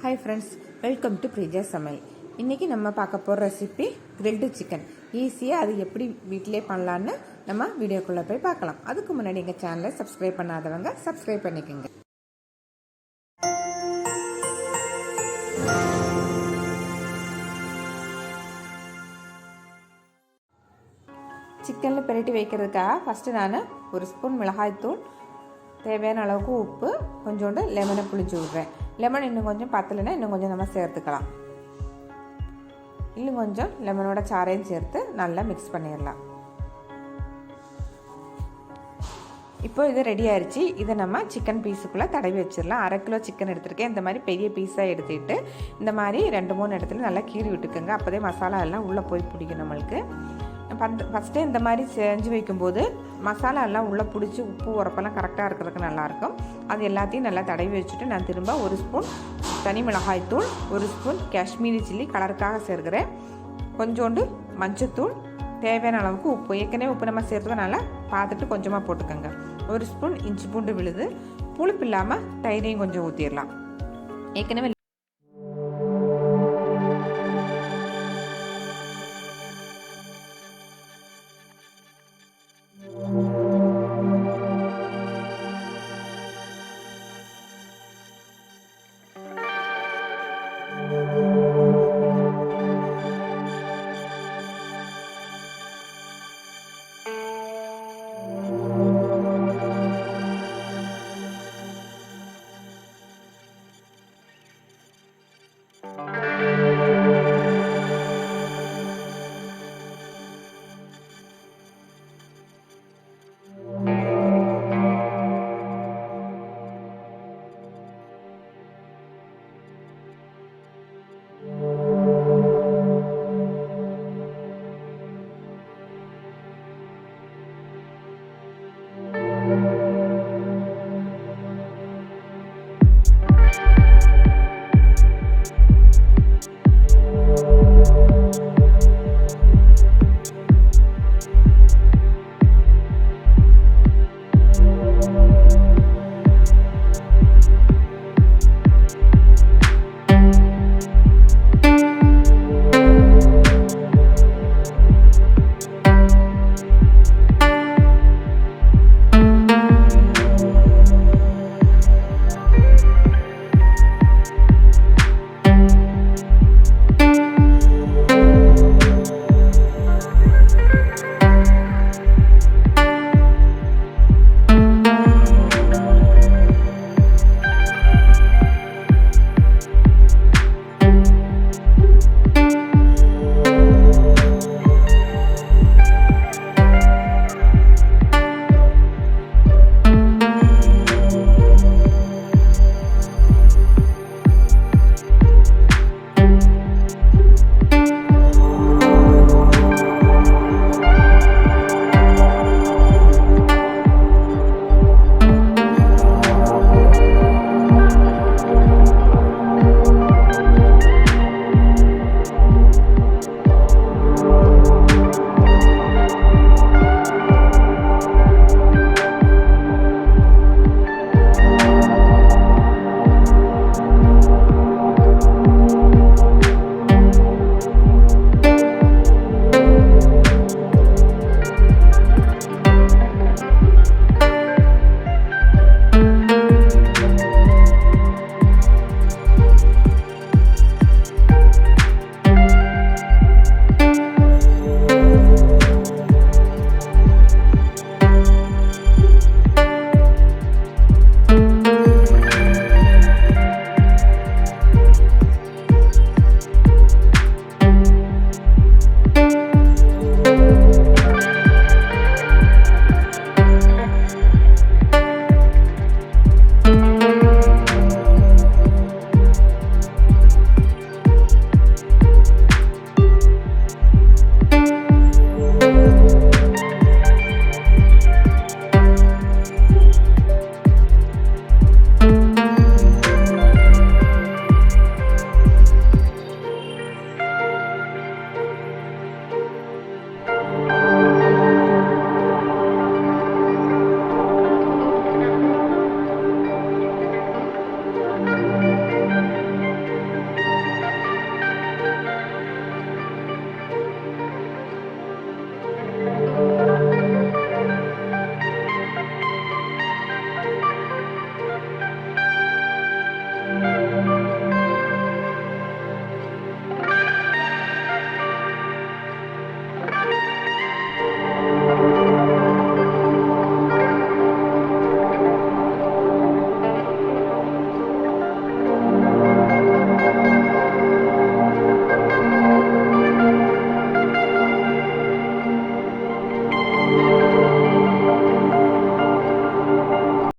Hi friends, welcome to प्रीजासमयल। इनकी நம்ம பார்க்க போற ரெசிபி கிரில்டு சிக்கன்। ஈஸியா அது எப்படி வீட்லயே பண்ணலாம்னு நம்ம வீடியோக்குள்ள போய் பார்க்கலாம்। அதுக்கு முன்னாடி எங்க சேனலை சப்ஸ்கிரைப் பண்ணாதவங்க சப்ஸ்கிரைப் பண்ணிக்கங்க। சிக்கன்ல பிரட்டி வைக்கிறதுக்காக ஃபர்ஸ்ட் நான் ஒரு ஸ்பூன் மிளகாய் தூள், தேவையான அளவுக்கு உப்பு, கொஞ்சோண்டு லெமனை புளிஞ்சு விடுறேன்। லெமன் இன்னும் கொஞ்சம் பத்தலைன்னா இன்னும் கொஞ்சம் நம்ம சேர்த்துக்கலாம்। இன்னும் கொஞ்சம் லெமனோட சாறையும் சேர்த்து நல்லா மிக்ஸ் பண்ணிடலாம்। இப்போ இது ரெடி ஆயிடுச்சு। இதை நம்ம சிக்கன் பீஸுக்குள்ளே தடவி வச்சிடலாம்। 1/2 கிலோ சிக்கன் எடுத்துருக்கேன்। இந்த மாதிரி பெரிய பீஸாக எடுத்துக்கிட்டு இந்த மாதிரி 2-3 இடத்துல நல்லா கீறி விட்டுக்கோங்க। அப்போதே மசாலா எல்லாம் உள்ளே போய் பிடிக்கும் நம்மளுக்கு। ஃபஸ்ட்டே இந்த மாதிரி செஞ்சு வைக்கும்போது மசாலா எல்லாம் உள்ளே பிடிச்சி உப்பு உரப்பெல்லாம் கரெக்டாக இருக்கிறதுக்கு நல்லாயிருக்கும்। அது எல்லாத்தையும் நல்லா தடவி வச்சுட்டு நான் திரும்ப 1 ஸ்பூன் தனி மிளகாய் தூள், 1 ஸ்பூன் காஷ்மீரி சில்லி கலருக்காக சேர்க்கிறேன், கொஞ்சோண்டு மஞ்சத்தூள், தேவையான அளவுக்கு உப்பு, ஏற்கனவே உப்பு நம்ம சேர்த்துக்கனால பார்த்துட்டு கொஞ்சமாக போட்டுக்கோங்க, 1 ஸ்பூன் இஞ்சி பூண்டு விழுது, புளிப்பு இல்லாமல் தயிரையும் கொஞ்சம் ஊற்றிடலாம்। ஏற்கனவே